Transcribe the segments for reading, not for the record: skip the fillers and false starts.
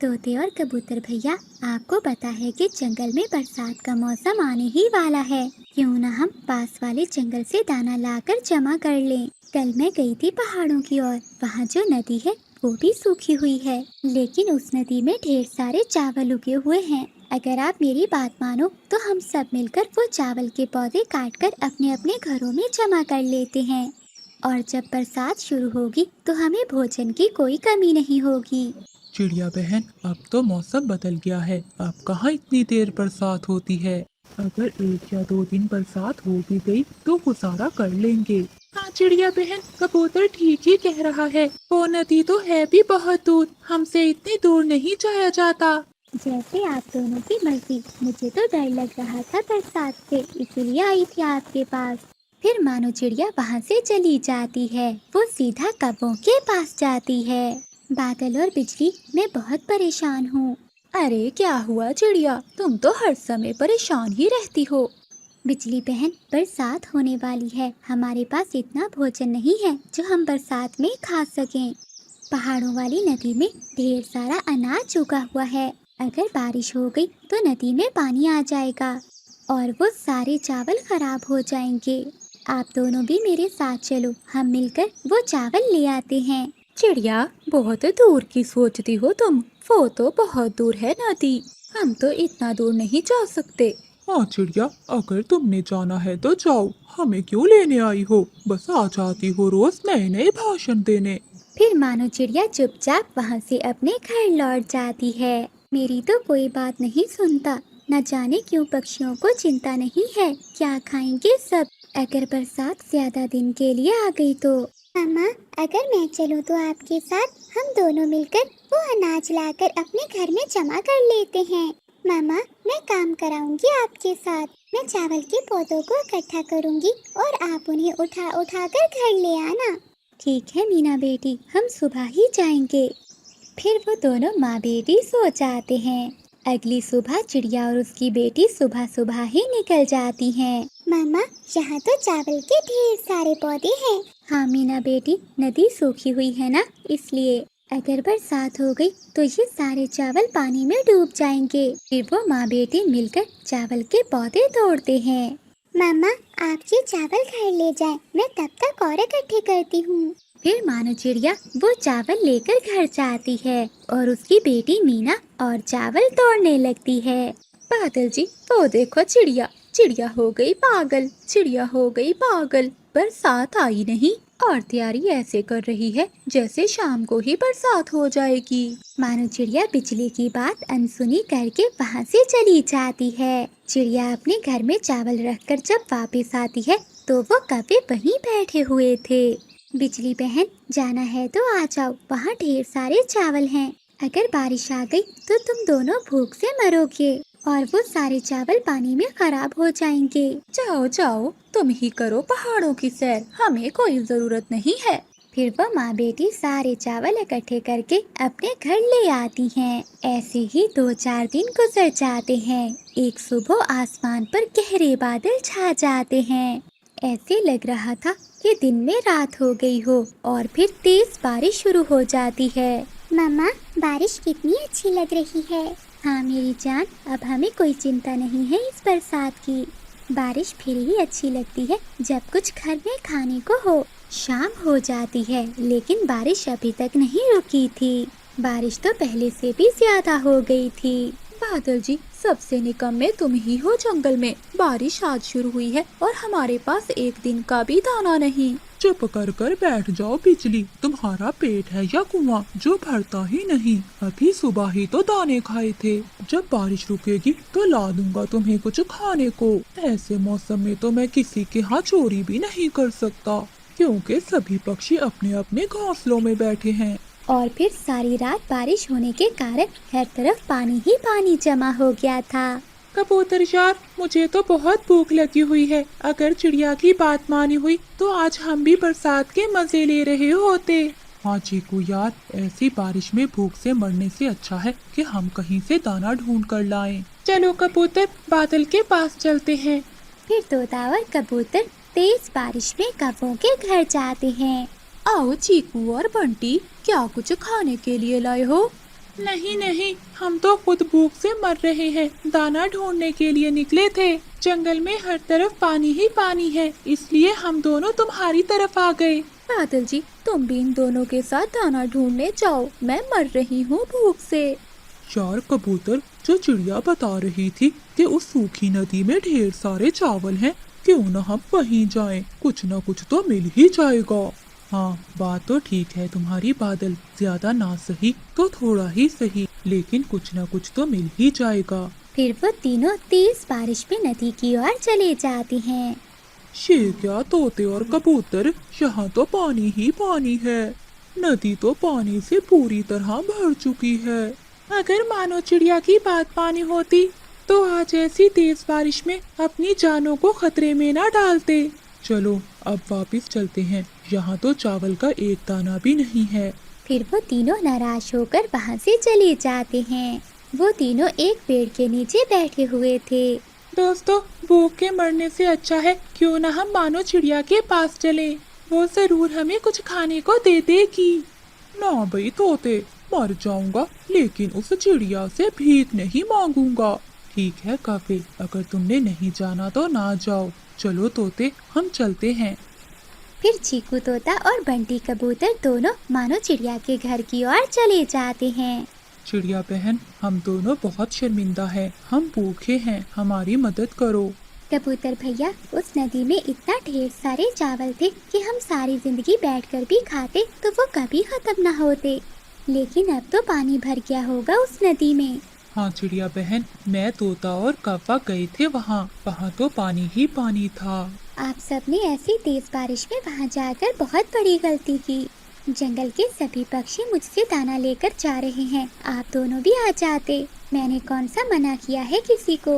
तोते और कबूतर भैया, आपको पता है कि जंगल में बरसात का मौसम आने ही वाला है। क्यों ना हम पास वाले जंगल से दाना लाकर जमा कर लें। कल मैं गई थी पहाड़ों की ओर। वहाँ जो नदी है वो भी सूखी हुई है, लेकिन उस नदी में ढेर सारे चावल उगे हुए हैं। अगर आप मेरी बात मानो तो हम सब मिलकर वो चावल के पौधे काटकर अपने अपने घरों में जमा कर लेते हैं, और जब बरसात शुरू होगी तो हमें भोजन की कोई कमी नहीं होगी। चिड़िया बहन, अब तो मौसम बदल गया है। अब कहाँ इतनी देर बरसात होती है। अगर 1 या 2 दिन बरसात हो भी गई तो गुजारा कर लेंगे। हाँ चिड़िया बहन, कबूतर ठीक ही कह रहा है। वो नदी तो है भी बहुत दूर, हमसे इतनी दूर नहीं जाया जाता। जैसे आप दोनों की मर्जी। मुझे तो डर लग रहा था बरसात से, इसीलिए आई थी आपके पास। फिर मानो चिड़िया वहाँ से चली जाती है। वो सीधा कब्बों के पास जाती है। बादल और बिजली, मैं बहुत परेशान हूँ। अरे क्या हुआ चिड़िया, तुम तो हर समय परेशान ही रहती हो। बिजली बहन, बरसात होने वाली है। हमारे पास इतना भोजन नहीं है जो हम बरसात में खा सकें। पहाड़ों वाली नदी में ढेर सारा अनाज उगा हुआ है। अगर बारिश हो गई तो नदी में पानी आ जाएगा और वो सारे चावल खराब हो जाएंगे। आप दोनों भी मेरे साथ चलो, हम मिलकर वो चावल ले आते हैं। चिड़िया, बहुत दूर की सोचती हो तुम। वो तो बहुत दूर है नदी, हम तो इतना दूर नहीं जा सकते। हाँ चिड़िया, अगर तुमने जाना है तो जाओ, हमें क्यों लेने आई हो। बस आ जाती हो रोज नए नए भाषण देने। फिर मानो चिड़िया चुपचाप वहाँ से अपने घर लौट जाती है। मेरी तो कोई बात नहीं सुनता। न जाने क्यों पक्षियों को चिंता नहीं है क्या खाएंगे सब। अगर बरसात ज्यादा दिन के लिए आ गई तो। मामा, अगर मैं चलूँ तो आपके साथ, हम दोनों मिलकर वो अनाज लाकर अपने घर में जमा कर लेते हैं। मामा, मैं काम कराऊंगी आपके साथ। मैं चावल के पौधों को इकट्ठा करूंगी और आप उन्हें उठा उठा कर घर ले आना। ठीक है मीना बेटी, हम सुबह ही जाएंगे। फिर वो दोनों माँ बेटी सो जाते हैं। अगली सुबह चिड़िया और उसकी बेटी सुबह सुबह ही निकल जाती हैं। मामा, यहाँ तो चावल के ढेर सारे पौधे हैं। हाँ मीना बेटी, नदी सूखी हुई है ना, इसलिए। अगर बरसात हो गई तो ये सारे चावल पानी में डूब जाएंगे। फिर वो माँ बेटी मिलकर चावल के पौधे तोड़ते हैं। मामा, आप ये चावल घर ले जाएं, मैं तब तक और इकट्ठे करती हूँ। फिर मानो चिड़िया वो चावल लेकर घर जाती है और उसकी बेटी मीना और चावल तोड़ने लगती है। बादल जी, वो देखो चिड़िया, चिड़िया हो गई पागल, चिड़िया हो गई पागल। बरसात आई नहीं और तैयारी ऐसे कर रही है जैसे शाम को ही बरसात हो जाएगी। मानो चिड़िया बिजली की बात अनसुनी करके वहाँ से चली जाती है। चिड़िया अपने घर में चावल रखकर जब वापस आती है तो वो कौवे वहीं बैठे हुए थे। बिजली बहन, जाना है तो आ जाओ, वहाँ ढेर सारे चावल हैं। अगर बारिश आ गई तो तुम दोनों भूख से मरोगे और वो सारे चावल पानी में खराब हो जाएंगे। जाओ जाओ, तुम ही करो पहाड़ों की सैर, हमें कोई जरूरत नहीं है। फिर वो माँ बेटी सारे चावल इकट्ठे करके अपने घर ले आती हैं। ऐसे ही 2-4 दिन गुजर जाते हैं। एक सुबह आसमान पर गहरे बादल छा जाते हैं। ऐसे लग रहा था कि दिन में रात हो गई हो और फिर तेज बारिश शुरू हो जाती है। मामा, बारिश कितनी अच्छी लग रही है। हाँ मेरी जान, अब हमें कोई चिंता नहीं है इस बरसात की। बारिश फिर ही अच्छी लगती है जब कुछ घर में खाने को हो। शाम हो जाती है लेकिन बारिश अभी तक नहीं रुकी थी। बारिश तो पहले से भी ज्यादा हो गई थी। बादल जी, सबसे निकम्मे तुम ही हो जंगल में। बारिश आज शुरू हुई है और हमारे पास एक दिन का भी दाना नहीं। चुप कर कर बैठ जाओ बिजली, तुम्हारा पेट है या कुआं जो भरता ही नहीं। अभी सुबह ही तो दाने खाए थे। जब बारिश रुकेगी तो ला दूंगा तुम्हें कुछ खाने को। ऐसे मौसम में तो मैं किसी के यहाँ चोरी भी नहीं कर सकता, क्योंकि सभी पक्षी अपने अपने घोंसलों में बैठे हैं। और फिर सारी रात बारिश होने के कारण हर तरफ पानी ही पानी जमा हो गया था। कबूतर यार, मुझे तो बहुत भूख लगी हुई है। अगर चिड़िया की बात मानी हुई तो आज हम भी बरसात के मजे ले रहे होते। हाँ चीकू यार, ऐसी बारिश में भूख से मरने से अच्छा है कि हम कहीं से दाना ढूंढ कर लाएं। चलो कबूतर, बादल के पास चलते हैं। फिर तोता और कबूतर तेज बारिश में कौवों के घर जाते हैं। आओ चीकू और बंटी, क्या कुछ खाने के लिए लाए हो? नहीं नहीं, हम तो खुद भूख से मर रहे हैं। दाना ढूंढने के लिए निकले थे। जंगल में हर तरफ पानी ही पानी है, इसलिए हम दोनों तुम्हारी तरफ आ गए। बादल जी, तुम भी इन दोनों के साथ दाना ढूंढने जाओ, मैं मर रही हूँ भूख से। चार कबूतर जो चिड़िया बता रही थी कि उस सूखी नदी में ढेर सारे चावल हैं, क्यों न हम वहीं जाएं, कुछ न कुछ तो मिल ही जाएगा। हाँ, बात तो ठीक है तुम्हारी बादल, ज्यादा ना सही तो थोड़ा ही सही, लेकिन कुछ न कुछ तो मिल ही जाएगा। फिर वो तीनों तेज बारिश में नदी की ओर चले जाते हैं। ये क्या तोते और कबूतर, यहाँ तो पानी ही पानी है। नदी तो पानी से पूरी तरह भर चुकी है। अगर मानो चिड़िया की बात पानी होती तो आज ऐसी तेज बारिश में अपनी जानों को खतरे में ना डालते। चलो अब वापस चलते हैं, यहाँ तो चावल का एक दाना भी नहीं है। फिर वो तीनों नाराज होकर वहाँ से चले जाते हैं। वो तीनों एक पेड़ के नीचे बैठे हुए थे। दोस्तों, भूख के मरने से अच्छा है क्यों ना हम मानो चिड़िया के पास चले, वो जरूर हमें कुछ खाने को दे देगी। ना भाई तोते, मर जाऊंगा लेकिन उस चिड़िया से भीख नहीं मांगूंगा। ठीक है काफी, अगर तुमने नहीं जाना तो ना जाओ। चलो तोते, हम चलते हैं। फिर चीकू तोता और बंटी कबूतर दोनों मानो चिड़िया के घर की ओर चले जाते हैं। चिड़िया बहन, हम दोनों बहुत शर्मिंदा हैं, हम भूखे हैं, हमारी मदद करो। कबूतर भैया, उस नदी में इतना ढेर सारे चावल थे कि हम सारी जिंदगी बैठकर भी खाते तो वो कभी खत्म न होते, लेकिन अब तो पानी भर गया होगा उस नदी में। हाँ चिड़िया बहन, मैं तोता और कौवा गए थे वहाँ तो पानी ही पानी था। आप सबने ऐसी तेज बारिश में वहाँ जाकर बहुत बड़ी गलती की। जंगल के सभी पक्षी मुझसे दाना लेकर जा रहे हैं, आप दोनों भी आ जाते। मैंने कौन सा मना किया है किसी को।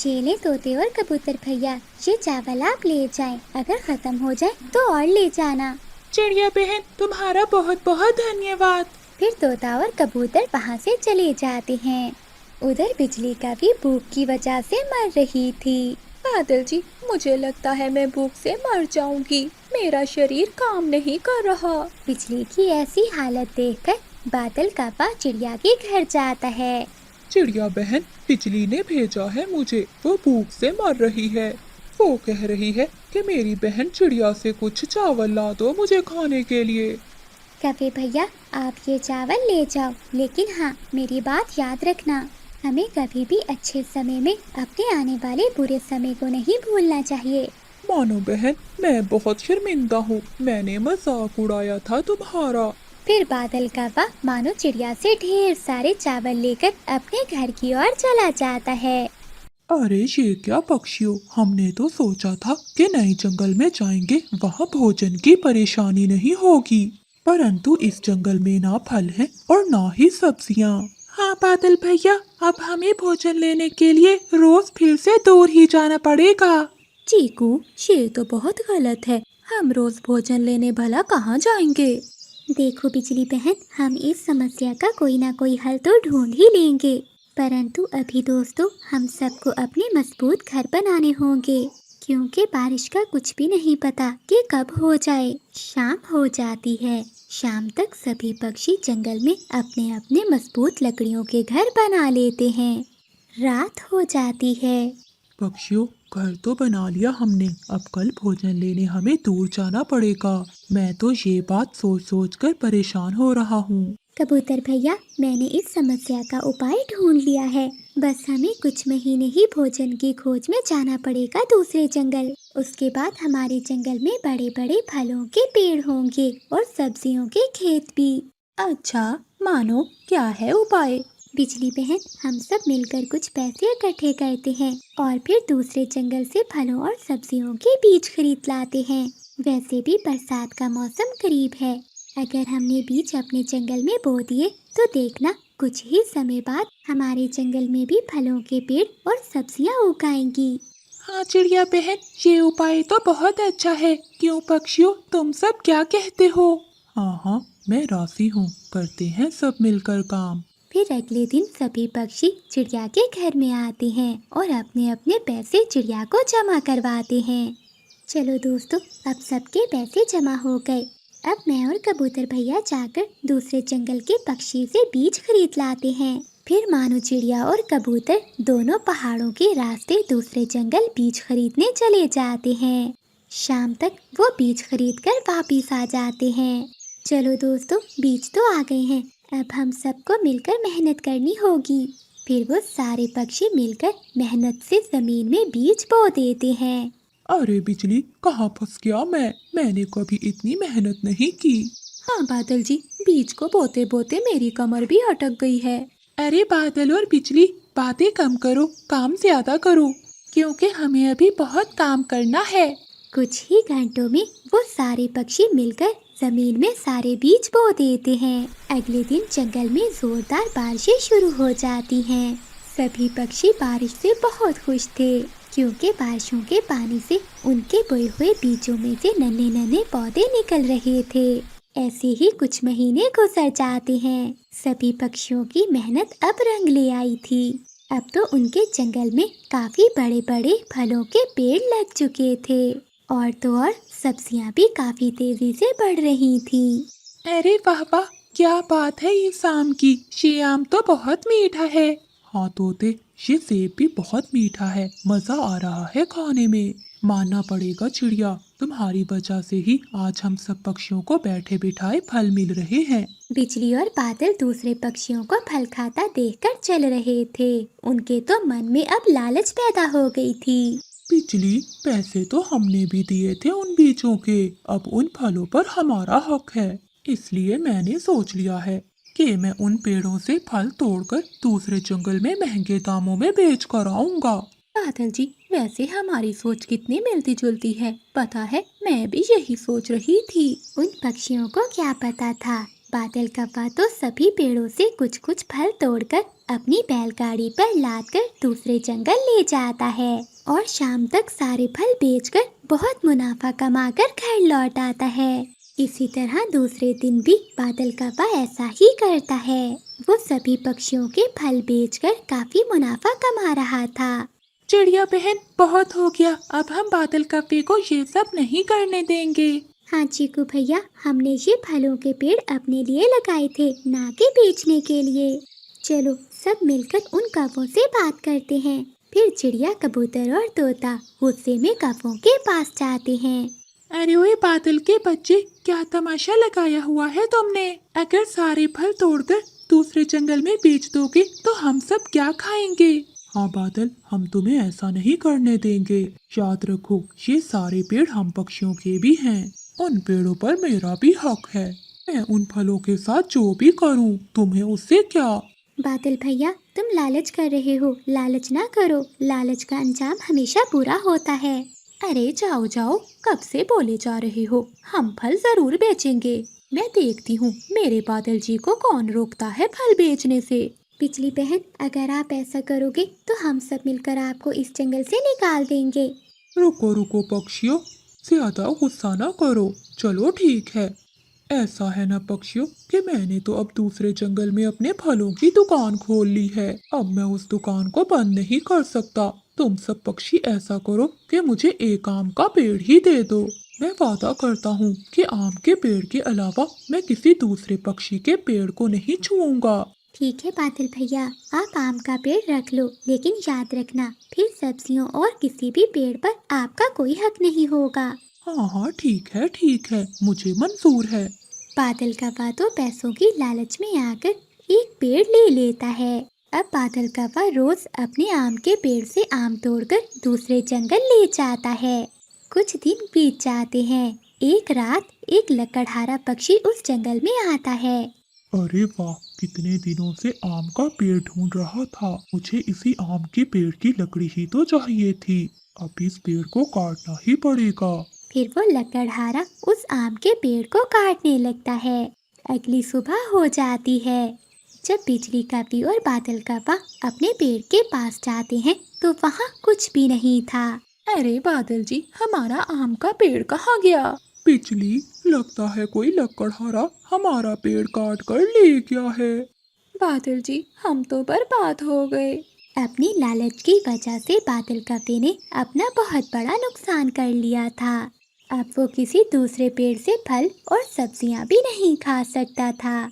ये ले तोते और कबूतर भैया, ये चावल आप ले जाएं, अगर खत्म हो जाए तो और ले जाना। चिड़िया बहन, तुम्हारा बहुत बहुत धन्यवाद। फिर तोता और कबूतर वहाँ से चले जाते हैं। उधर बिजली का भी भूख की वजह से मर रही थी। बादल जी, मुझे लगता है मैं भूख से मर जाऊंगी, मेरा शरीर काम नहीं कर रहा। बिजली की ऐसी हालत देखकर बादल कापा चिड़िया के घर जाता है। चिड़िया बहन, बिजली ने भेजा है मुझे, वो भूख से मर रही है। वो कह रही है कि मेरी बहन चिड़िया से कुछ चावल ला दो मुझे खाने के लिए। कभी भैया, आप ये चावल ले जाओ, लेकिन हाँ, मेरी बात याद रखना, हमें कभी भी अच्छे समय में अपने आने वाले बुरे समय को नहीं भूलना चाहिए। मानो बहन, मैं बहुत शर्मिंदा हूँ, मैंने मजाक उड़ाया था तुम्हारा। फिर बादल कावा मानो चिड़िया से ढेर सारे चावल लेकर अपने घर की ओर चला जाता है। अरे ये क्या पक्षियों, हमने तो सोचा था कि नए जंगल में जाएंगे, वहाँ भोजन की परेशानी नहीं होगी, परंतु इस जंगल में ना फल है और ना ही सब्जियाँ। हाँ बादल भैया, अब हमें भोजन लेने के लिए रोज फिर से दूर ही जाना पड़ेगा। चीकू, ये तो बहुत गलत है, हम रोज भोजन लेने भला कहाँ जाएंगे। देखो बिजली बहन, हम इस समस्या का कोई ना कोई हल तो ढूंढ ही लेंगे, परंतु अभी दोस्तों हम सबको अपने मजबूत घर बनाने होंगे, क्योंकि बारिश का कुछ भी नहीं पता कि कब हो जाए। शाम हो जाती है, शाम तक सभी पक्षी जंगल में अपने अपने मजबूत लकड़ियों के घर बना लेते हैं। रात हो जाती है। पक्षियों, घर तो बना लिया हमने, अब कल भोजन लेने हमें दूर जाना पड़ेगा। मैं तो ये बात सोच सोच कर परेशान हो रहा हूँ। कबूतर भैया, मैंने इस समस्या का उपाय ढूंढ लिया है, बस हमें कुछ महीने ही भोजन की खोज में जाना पड़ेगा दूसरे जंगल। उसके बाद हमारे जंगल में बड़े बड़े फलों के पेड़ होंगे और सब्जियों के खेत भी। अच्छा, मानो क्या है उपाय। बिजली बहन, हम सब मिलकर कुछ पैसे इकट्ठे करते हैं और फिर दूसरे जंगल से फलों और सब्जियों के बीज खरीद लाते हैं। वैसे भी बरसात का मौसम करीब है, अगर हमने बीज अपने जंगल में बो दिए तो देखना कुछ ही समय बाद हमारे जंगल में भी फलों के पेड़ और सब्जियां उग आएंगी। हाँ चिड़िया बहन, ये उपाय तो बहुत अच्छा है। क्यों पक्षियों, तुम सब क्या कहते हो? हाँ, मैं राजी हूँ, करते हैं सब मिलकर काम। फिर अगले दिन सभी पक्षी चिड़िया के घर में आते हैं और अपने अपने पैसे चिड़िया को जमा करवाते हैं। चलो दोस्तों, अब सबके पैसे जमा हो गए, अब मैं और कबूतर भैया जाकर दूसरे जंगल के पक्षी से बीज खरीद लाते हैं। फिर मानो चिड़िया और कबूतर दोनों पहाड़ों के रास्ते दूसरे जंगल बीज खरीदने चले जाते हैं। शाम तक वो बीज खरीद कर वापिस आ जाते हैं। चलो दोस्तों, बीज तो आ गए हैं, अब हम सबको मिलकर मेहनत करनी होगी। फिर वो सारे पक्षी मिलकर मेहनत से जमीन में बीज बो देते हैं। अरे बिजली, कहाँ फंस गया मैंने कभी इतनी मेहनत नहीं की। हाँ बादल जी, बीज को बोते बोते मेरी कमर भी अटक गई है। अरे बादल और बिजली, बातें कम करो, काम ज्यादा करो, क्योंकि हमें अभी बहुत काम करना है। कुछ ही घंटों में वो सारे पक्षी मिलकर जमीन में सारे बीज बो देते हैं। अगले दिन जंगल में जोरदार बारिशें शुरू हो जाती हैं। सभी पक्षी बारिश से बहुत खुश थे, क्योंकि बारिशों के पानी से उनके बोए हुए बीजों में से नन्हे नन्हे पौधे निकल रहे थे। ऐसे ही कुछ महीने गुजर जाते हैं। सभी पक्षियों की मेहनत अब रंग ले आई थी। अब तो उनके जंगल में काफी बड़े बड़े फलों के पेड़ लग चुके थे, और तो और सब्जियां भी काफी तेजी से बढ़ रही थी। अरे वाह वाह, क्या बात है इस आम की, ये आम तो बहुत मीठा है। हाँ तोते, ये सेब भी बहुत मीठा है, मजा आ रहा है खाने में। मानना पड़ेगा चिड़िया, तुम्हारी वजह से ही आज हम सब पक्षियों को बैठे बिठाए फल मिल रहे हैं। बिजली और बादल दूसरे पक्षियों को फल खाता देखकर चल रहे थे। उनके तो मन में अब लालच पैदा हो गई थी। बिजली, पैसे तो हमने भी दिए थे उन बीजों के, अब उन फलों पर हमारा हक है। इसलिए मैंने सोच लिया है कि मैं उन पेड़ों से फल तोड़कर दूसरे जंगल में महंगे दामों में बेच कर आऊंगा। बादल जी, वैसे हमारी सोच कितनी मिलती जुलती है, पता है मैं भी यही सोच रही थी। उन पक्षियों को क्या पता था, बादल कव्वा तो सभी पेड़ों से कुछ कुछ फल तोड़कर अपनी बैलगाड़ी पर लादकर दूसरे जंगल ले जाता है, और शाम तक सारे फल बेचकर बहुत मुनाफा कमाकर घर लौट आता है। इसी तरह दूसरे दिन भी बादल कव्वा ऐसा ही करता है। वो सभी पक्षियों के फल बेचकर काफी मुनाफा कमा रहा था। चिड़िया बहन, बहुत हो गया, अब हम बादल कव्वे को ये सब नहीं करने देंगे। हाँ चीकू भैया, हमने ये फलों के पेड़ अपने लिए लगाए थे, ना कि बेचने के लिए। चलो सब मिलकर उन कव्वों से बात करते हैं। फिर चिड़िया, कबूतर और तोता गुस्से में कव्वों के पास जाते हैं। अरे ओए बादल के बच्चे, क्या तमाशा लगाया हुआ है तुमने? अगर सारे फल तोड़कर दूसरे जंगल में बेच दोगे तो हम सब क्या खाएंगे? हाँ बादल, हम तुम्हें ऐसा नहीं करने देंगे। याद रखो, ये सारे पेड़ हम पक्षियों के भी हैं। उन पेड़ों पर मेरा भी हक है। मैं उन फलों के साथ जो भी करूं, तुम्हें उससे क्या? बादल भैया, तुम लालच कर रहे हो, लालच ना करो, लालच का अंजाम हमेशा बुरा होता है। अरे जाओ जाओ, कब से बोले जा रहे हो, हम फल जरूर बेचेंगे। मैं देखती हूँ मेरे बादल जी को कौन रोकता है फल बेचने से। बिजली बहन, अगर आप ऐसा करोगे तो हम सब मिलकर आपको इस जंगल से निकाल देंगे। रुको रुको पक्षियों, ज्यादा गुस्सा ना करो। चलो ठीक है, ऐसा है ना पक्षियों कि मैंने तो अब दूसरे जंगल में अपने फलों की दुकान खोल ली है। अब मैं उस दुकान को बंद नहीं कर सकता। तुम सब पक्षी ऐसा करो कि मुझे एक आम का पेड़ ही दे दो। मैं वादा करता हूँ कि आम के पेड़ के अलावा मैं किसी दूसरे पक्षी के पेड़ को नहीं छूऊंगा। ठीक है बादल भैया, आप आम का पेड़ रख लो, लेकिन याद रखना फिर सब्जियों और किसी भी पेड़ पर आपका कोई हक नहीं होगा। हाँ हाँ ठीक है, मुझे मंजूर है। बादल कव्वा तो पैसों की लालच में आकर एक पेड़ ले लेता है। अब बादल कव्वा रोज अपने आम के पेड़ से आम तोड़कर दूसरे जंगल ले जाता है। कुछ दिन बीत जाते हैं। एक रात एक लकड़हारा पक्षी उस जंगल में आता है। अरे वाह, कितने दिनों से आम का पेड़ ढूंढ रहा था। मुझे इसी आम के पेड़ की लकड़ी ही तो चाहिए थी। अब इस पेड़ को काटना ही पड़ेगा। फिर वो लकड़हारा उस आम के पेड़ को काटने लगता है। अगली सुबह हो जाती है। जब बिजली कव्वी और बादल कव्वा अपने पेड़ के पास जाते हैं तो वहाँ कुछ भी नहीं था। अरे बादल जी, हमारा आम का पेड़ कहाँ गया? बिजली, लगता है कोई लकड़हारा हमारा पेड़ काट कर ले गया है। बादल जी, हम तो बर्बाद हो गए। अपनी लालच की वजह से बादल कव्वे ने अपना बहुत बड़ा नुकसान कर लिया था। अब वो किसी दूसरे पेड़ से फल और सब्जियां भी नहीं खा सकता था।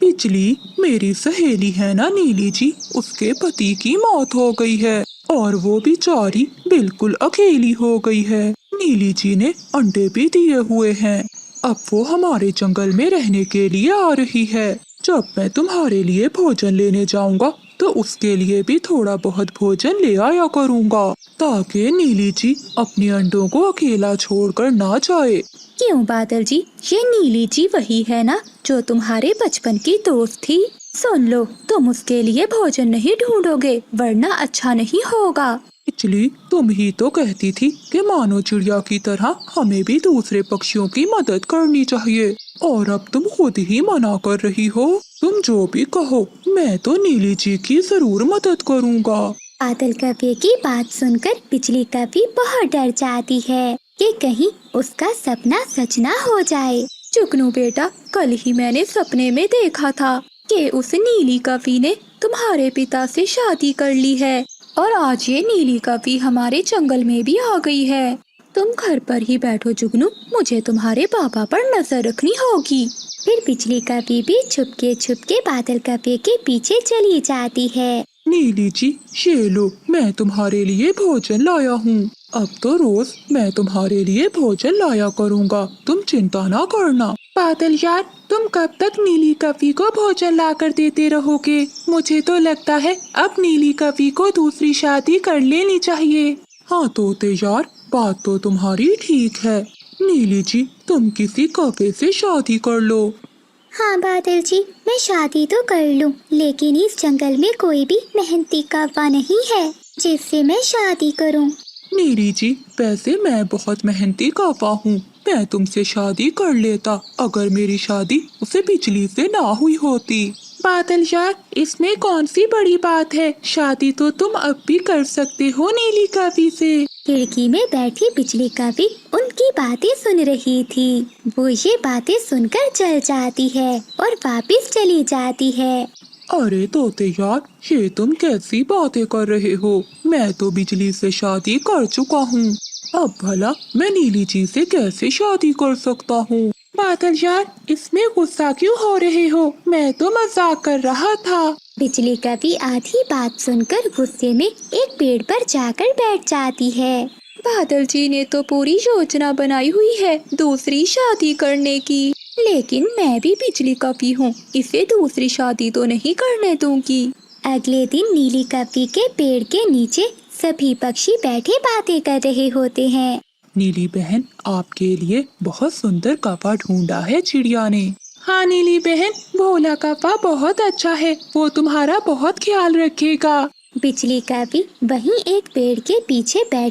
बिजली, मेरी सहेली है ना नीली जी, उसके पति की मौत हो गई है और वो बेचारी बिल्कुल अकेली हो गई है। नीली जी ने अंडे भी दिए हुए हैं। अब वो हमारे जंगल में रहने के लिए आ रही है। जब मैं तुम्हारे लिए भोजन लेने जाऊंगा तो उसके लिए भी थोड़ा बहुत भोजन ले आया करूंगा, ताकि नीली जी अपने अंडों को अकेला छोड़कर ना जाए। क्यों बादल जी, ये नीली जी वही है ना जो तुम्हारे बचपन की दोस्त थी? सुन लो, तुम उसके लिए भोजन नहीं ढूंढोगे वरना अच्छा नहीं होगा। बिजली, तुम ही तो कहती थी कि मानो चिड़िया की तरह हमें भी दूसरे पक्षियों की मदद करनी चाहिए, और अब तुम खुद ही मना कर रही हो। तुम जो भी कहो, मैं तो नीली जी की जरूर मदद करूंगा। बादल कव्वे की बात सुनकर बिजली कव्वी बहुत डर जाती है कि कहीं उसका सपना सच ना हो जाए। जुगनू बेटा, कल ही मैंने सपने में देखा था कि उस नीली कवि ने तुम्हारे पिता से शादी कर ली है और आज ये नीली कवि हमारे जंगल में भी आ गई है। तुम घर पर ही बैठो जुगनू, मुझे तुम्हारे पापा पर नजर रखनी होगी। फिर बिजली कव्वी भी छुपके बादल कव्वे के पीछे चली जाती है। नीली जी, ये लो, मैं तुम्हारे लिए भोजन लाया हूँ। अब तो रोज मैं तुम्हारे लिए भोजन लाया करूँगा, तुम चिंता ना करना। बादल यार, तुम कब तक नीली कवि को भोजन ला कर देते रहोगे? मुझे तो लगता है अब नीली कवि को दूसरी शादी कर लेनी चाहिए। हाँ तोते यार, बात तो तुम्हारी ठीक है। नीली जी, तुम किसी कौवे से शादी कर लो। हाँ बादल जी, मैं शादी तो कर लूँ, लेकिन इस जंगल में कोई भी मेहनती कौवा नहीं है जिससे मैं शादी करूँ। नीली जी, वैसे मैं बहुत मेहनती कौवा हूँ, मैं तुमसे शादी कर लेता अगर मेरी शादी उसे बिजली से ना हुई होती। बादल यार, इसमें कौन सी बड़ी बात है, शादी तो तुम अब भी कर सकते हो नीली कवि से। खिड़की में बैठी बिजली कव्वी उनकी बातें सुन रही थी। वो ये बातें सुनकर जल जाती है और वापस चली जाती है। अरे तोते यार, ये तुम कैसी बातें कर रहे हो? मैं तो बिजली से शादी कर चुका हूँ, अब भला मैं नीली जी से कैसे शादी कर सकता हूँ? बादल यार, इसमें गुस्सा क्यों हो रहे हो? मैं तो मजाक कर रहा था। बिजली कव्वी आधी बात सुनकर गुस्से में एक पेड़ पर जाकर बैठ जाती है। बादल जी ने तो पूरी योजना बनाई हुई है दूसरी शादी करने की, लेकिन मैं भी बिजली कवि हूँ, इसे दूसरी शादी तो नहीं करने दूंगी। अगले दिन नीली कव्वी के पेड़ के नीचे सभी पक्षी बैठे बातें कर रहे होते हैं। नीली बहन, आपके लिए बहुत सुंदर कौवा ढूंढा है चिड़िया ने। हाँ नीली बहन, भोला कौवा बहुत अच्छा है, वो तुम्हारा बहुत ख्याल रखेगा। बिजली कव्वी वहीं एक पेड़ के पीछे बैठ